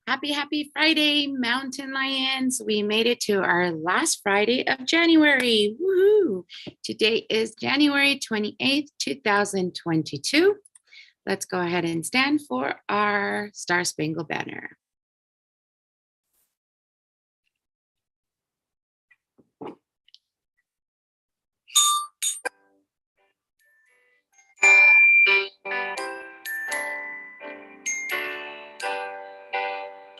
Happy Friday, Mountain Lions. We made it to our last Friday of January. Woohoo! Today is January 28th, 2022. Let's go ahead and stand for our Star Spangled Banner.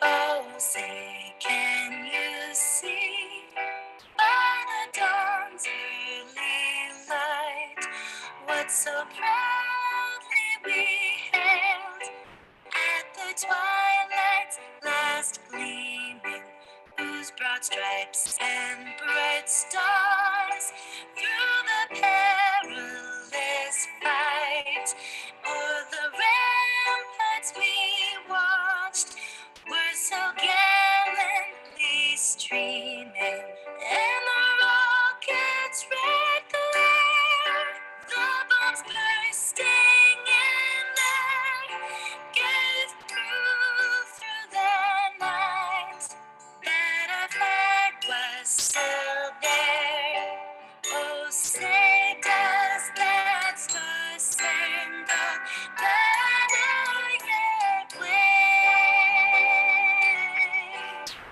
Oh, say, can you see by the dawn's early light what so proudly we hailed at the twilight's last gleaming, whose broad stripes and bright stars through the perilous fight o'er the ramparts we watched were so gallantly streaming, and the rocket's red glare, the bombs bursting in air, gave proof through the night that our flag was still there. Oh, say does that star-spangled banner yet wave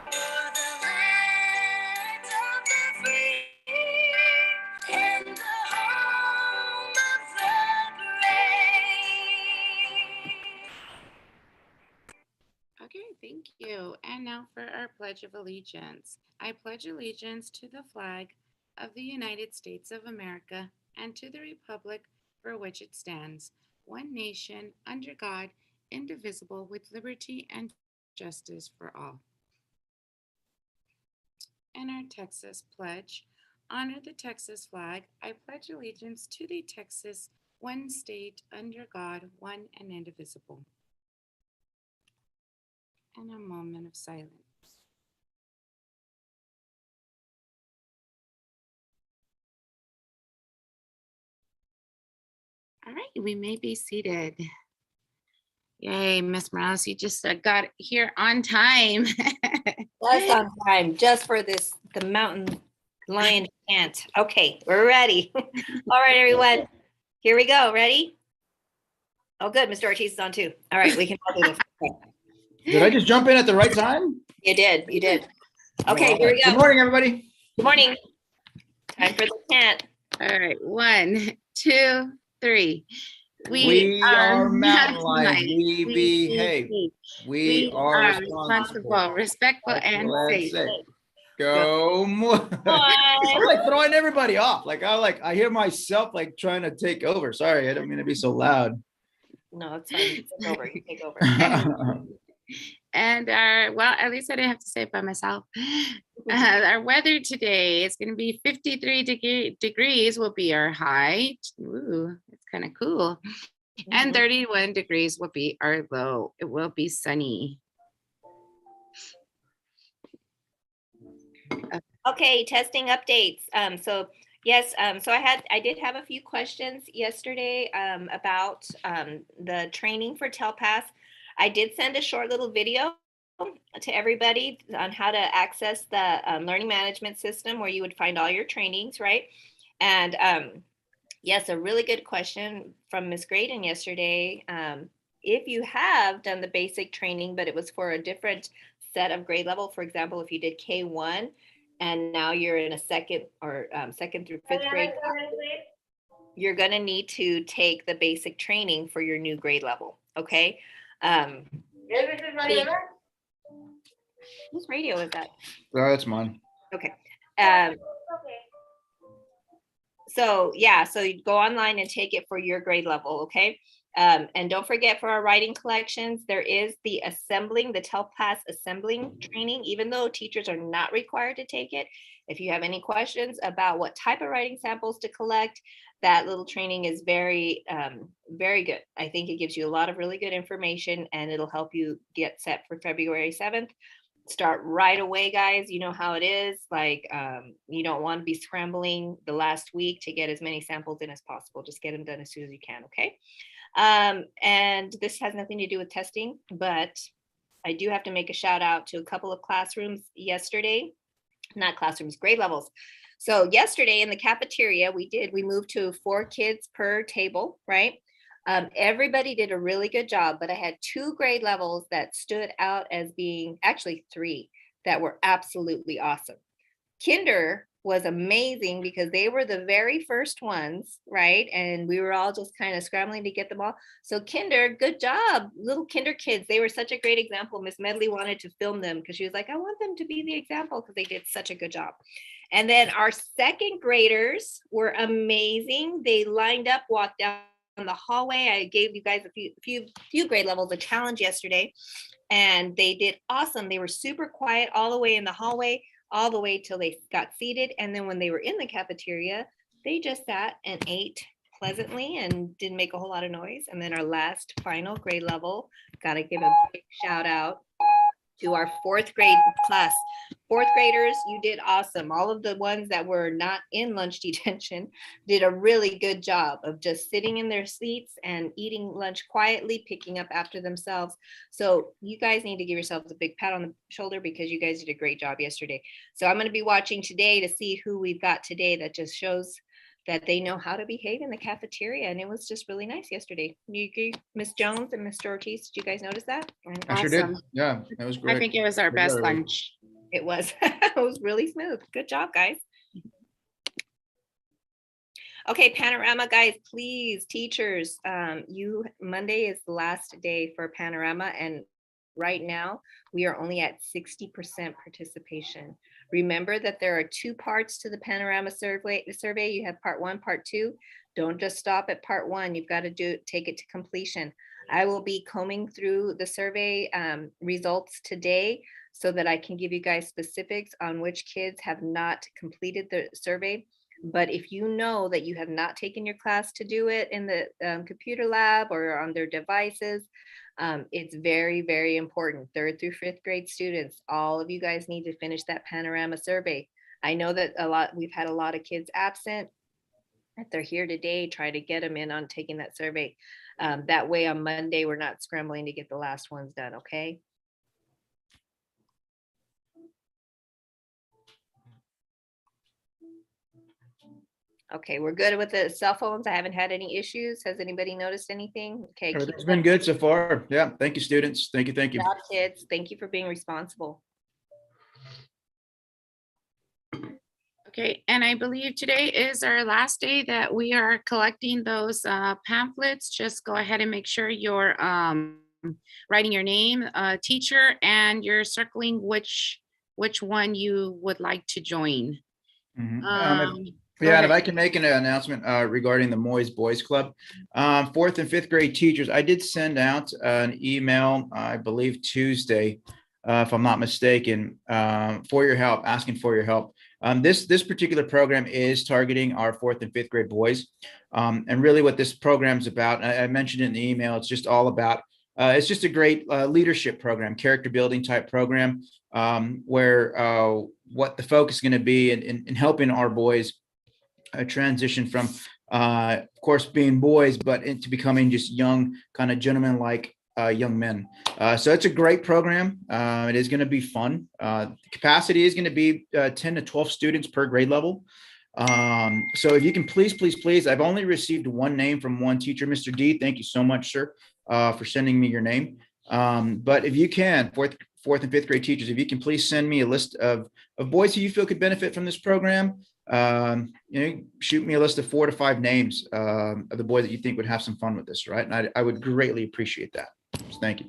o'er the land of the free and the home of the brave? Okay, thank you. And now for our Pledge of Allegiance. I pledge allegiance to the flag of the United States of America and to the republic for which it stands, one nation, under God, indivisible, with liberty and justice for all. And our Texas pledge. Honor the Texas flag. I pledge allegiance to the Texas, one state, under God, one and indivisible. And a moment of silence. All right, we may be seated. Yay, Miss Morales, you just got here on time. Just on time, just for the mountain lion chant. Okay, we're ready. All right, everyone, here we go. Ready? Oh, good. Mr. Ortiz is on too. All right, we can all do this. Okay. Did I just jump in at the right time? You did. You did. Okay, here we go. Good morning, everybody. Good morning. Time for the chant. All right, 1, 2, 3. We are mountain lions. We behave. We are responsible, respectful, and safe. Go more. I'm like throwing everybody off. I hear myself like trying to take over. Sorry, I don't mean to be so loud. No, it's fine. You take over. You take over. And at least I didn't have to say it by myself. Our weather today is going to be 53 degrees will be our high. Ooh, it's kind of cool. And 31 degrees will be our low. It will be sunny. Okay, testing updates. So I did have a few questions yesterday about the training for TELPAS. I did send a short little video to everybody on how to access the learning management system where you would find all your trainings, right? And yes, a really good question from Ms. Graydon yesterday. If you have done the basic training, but it was for a different set of grade level, for example, if you did K1 and now you're in a second through fifth grade, you're going to need to take the basic training for your new grade level, okay? Whose radio is that? Oh, that's mine. Okay. So you go online and take it for your grade level, okay? And don't forget, for our writing collections, there is the TELPAS assembling training, even though teachers are not required to take it. If you have any questions about what type of writing samples to collect, that little training is very, very good. I think it gives you a lot of really good information and it'll help you get set for February 7th. Start right away, guys. You know how it is. You don't want to be scrambling the last week to get as many samples in as possible. Just get them done as soon as you can, okay? And this has nothing to do with testing, but I do have to make a shout out to a couple of classrooms yesterday, not classrooms, grade levels. So yesterday in the cafeteria, we moved to 4 kids per table, right? Everybody did a really good job, but I had 2 grade levels that stood out as being, actually 3, that were absolutely awesome. Kinder was amazing because they were the very first ones, right? And we were all just kind of scrambling to get them all. So Kinder, good job, little Kinder kids. They were such a great example. Miss Medley wanted to film them because she was like, I want them to be the example because they did such a good job. And then our second graders were amazing. They lined up, walked down the hallway. I gave you guys a few grade levels a challenge yesterday, and they did awesome. They were super quiet all the way in the hallway, all the way till they got seated. And then when they were in the cafeteria, they just sat and ate pleasantly and didn't make a whole lot of noise. And then our last final grade level, got to give a big shout out to our 4th grade class. 4th graders, you did awesome. All of the ones that were not in lunch detention did a really good job of just sitting in their seats and eating lunch quietly, picking up after themselves. So you guys need to give yourselves a big pat on the shoulder because you guys did a great job yesterday. So I'm going to be watching today to see who we've got today. That just shows that they know how to behave in the cafeteria. And it was just really nice yesterday. You agree, Miss Jones and Mr. Ortiz? Did you guys notice that? I sure did. Awesome. Yeah, that was I great. think it was our best lunch. It was. It was really smooth. Good job, guys. Okay, Panorama, guys, please, teachers, Monday is the last day for Panorama, and right now we are only at 60% participation. Remember that there are 2 parts to the Panorama survey. You have part 1, part 2. Don't just stop at part 1. You've got to take it to completion. I will be combing through the survey results today so that I can give you guys specifics on which kids have not completed the survey. But if you know that you have not taken your class to do it in the computer lab or on their devices, it's very, very important. 3rd through 5th grade students, all of you guys need to finish that Panorama survey. I know that we've had a lot of kids absent. If they're here today, try to get them in on taking that survey. That way on Monday, we're not scrambling to get the last ones done, okay? Okay, we're good with the cell phones. I haven't had any issues. Has anybody noticed anything? Okay. Everything's been good so far. Yeah. Thank you, students. Thank you. Thank you. Good job, kids. Thank you for being responsible. Okay, and I believe today is our last day that we are collecting those pamphlets. Just go ahead and make sure you're writing your name, teacher, and you're circling which one you would like to join. Yeah, and if I can make an announcement regarding the Moyes Boys Club, 4th and 5th grade teachers, I did send out an email, I believe Tuesday, if I'm not mistaken, for your help, asking for your help. This particular program is targeting our 4th and 5th grade boys, and really what this program is about. I mentioned in the email. It's just all about. It's just a great leadership program, character building type program, where what the focus is going to be in helping our boys transition from, of course, being boys, but into becoming just young, kind of gentleman-like young men. So it's a great program. It is going to be fun. Capacity is going to be 10 to 12 students per grade level. So if you can please, I've only received 1 name from 1 teacher, Mr. D. Thank you so much, sir, for sending me your name. But if you can, 4th and 5th grade teachers, if you can please send me a list of boys who you feel could benefit from this program. Shoot me a list of 4 to 5 names of the boys that you think would have some fun with this, right? And I would greatly appreciate that. So thank you.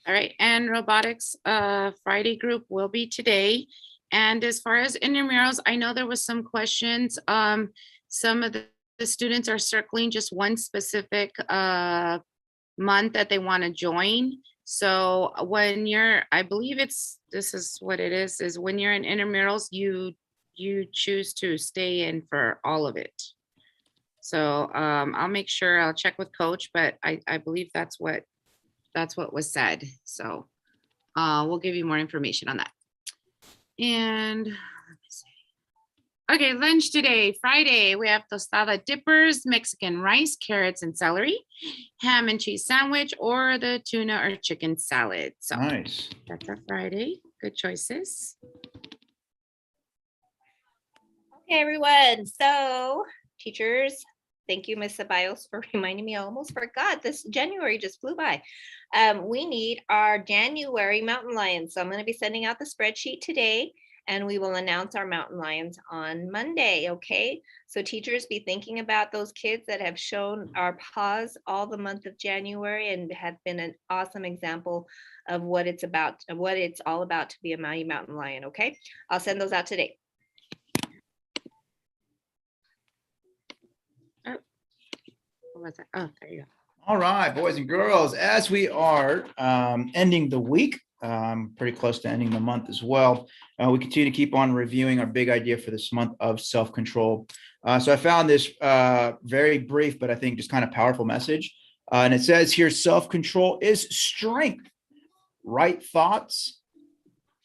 All right, and robotics Friday group will be today. And as far as intramurals, I know there was some questions. Some of the students are circling just one specific month that they want to join. So when you're, I believe this is what it is when you're in intramurals, you choose to stay in for all of it. So I'll make sure, I'll check with coach, but I believe that's what was said. So we'll give you more information on that. And let me see. Okay, lunch today, Friday, we have tostada dippers, Mexican rice, carrots, and celery, ham and cheese sandwich, or the tuna or chicken salad. So Nice. that's our Friday. Good choices. Okay, everyone. So, teachers, thank you, Miss Ceballos, for reminding me. I almost forgot. This January just flew by. We need our January mountain lions. So I'm going to be sending out the spreadsheet today, and we will announce our mountain lions on Monday. Okay. So teachers, be thinking about those kids that have shown our paws all the month of January and have been an awesome example of what it's about, what it's all about to be a Maui mountain lion. Okay. I'll send those out today. What was that? Oh, there you go. All right, boys and girls, as we are ending the week, pretty close to ending the month as well, we continue to keep on reviewing our big idea for this month of self-control. So I found this very brief, but I think just kind of powerful message. And it says here, self-control is strength. Right thoughts,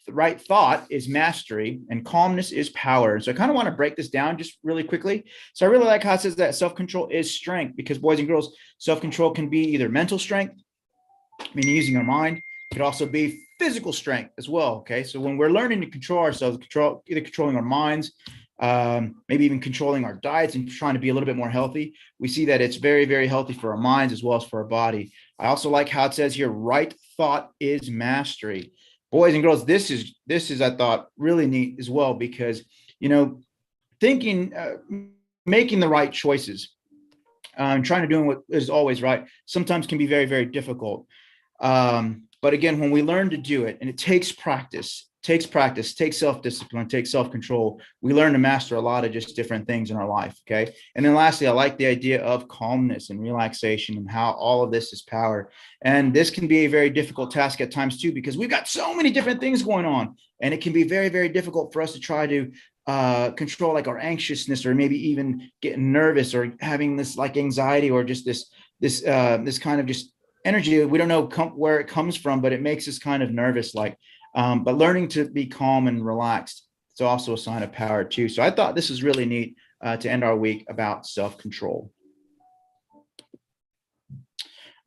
the right thought is mastery, and calmness is power. So I kind of want to break this down just really quickly. So I really like how it says that self-control is strength, because boys and girls, self-control can be either mental strength, meaning using our mind. It could also be physical strength as well. Okay, so when we're learning to control ourselves, either controlling our minds, maybe even controlling our diets and trying to be a little bit more healthy, we see that it's very, very healthy for our minds as well as for our body. I also like how it says here, right thought is mastery. Boys and girls, this is I thought really neat as well, because thinking, making the right choices, trying to do what is always right, sometimes can be very, very difficult. But again, when we learn to do it, and it takes practice, takes self-discipline, takes self-control, we learn to master a lot of just different things in our life. Okay. And then lastly, I like the idea of calmness and relaxation and how all of this is power. And this can be a very difficult task at times too, because we've got so many different things going on, and it can be very, very difficult for us to try to control like our anxiousness, or maybe even getting nervous, or having this like anxiety, or just this kind of just energy. We don't know where it comes from, but it makes us kind of nervous. But learning to be calm and relaxed, it's also a sign of power too. So I thought this is really neat to end our week about self-control.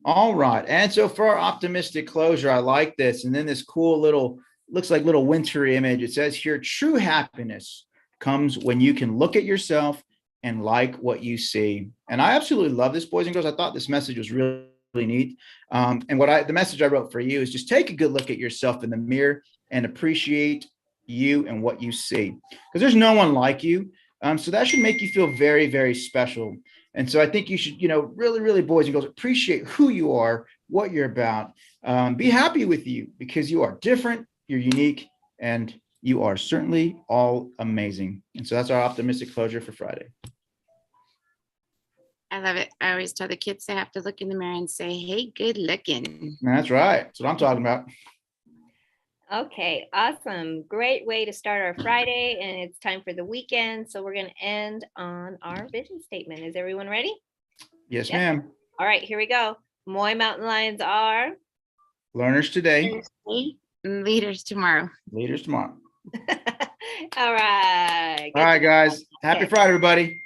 All right, and so for our optimistic closure, I like this. And then this cool little, looks like little wintry image. It says here, true happiness comes when you can look at yourself and like what you see. And I absolutely love this, boys and girls. I thought this message was really neat. And the message I wrote for you is just take a good look at yourself in the mirror and appreciate you and what you see, because there's no one like you. So that should make you feel very, very special. And so I think you should, really, really, boys and girls, appreciate who you are, what you're about. Be happy with you, because you are different, you're unique, and you are certainly all amazing. And so that's our optimistic closure for Friday. I love it. I always tell the kids they have to look in the mirror and say, hey, good looking. That's right. That's what I'm talking about. Okay, awesome. Great way to start our Friday, and it's time for the weekend. So we're going to end on our vision statement. Is everyone ready? Yes, ma'am. All right, here we go. Moy Mountain Lions are learners today, leaders tomorrow. All right. All right, guys. Happy Friday, everybody.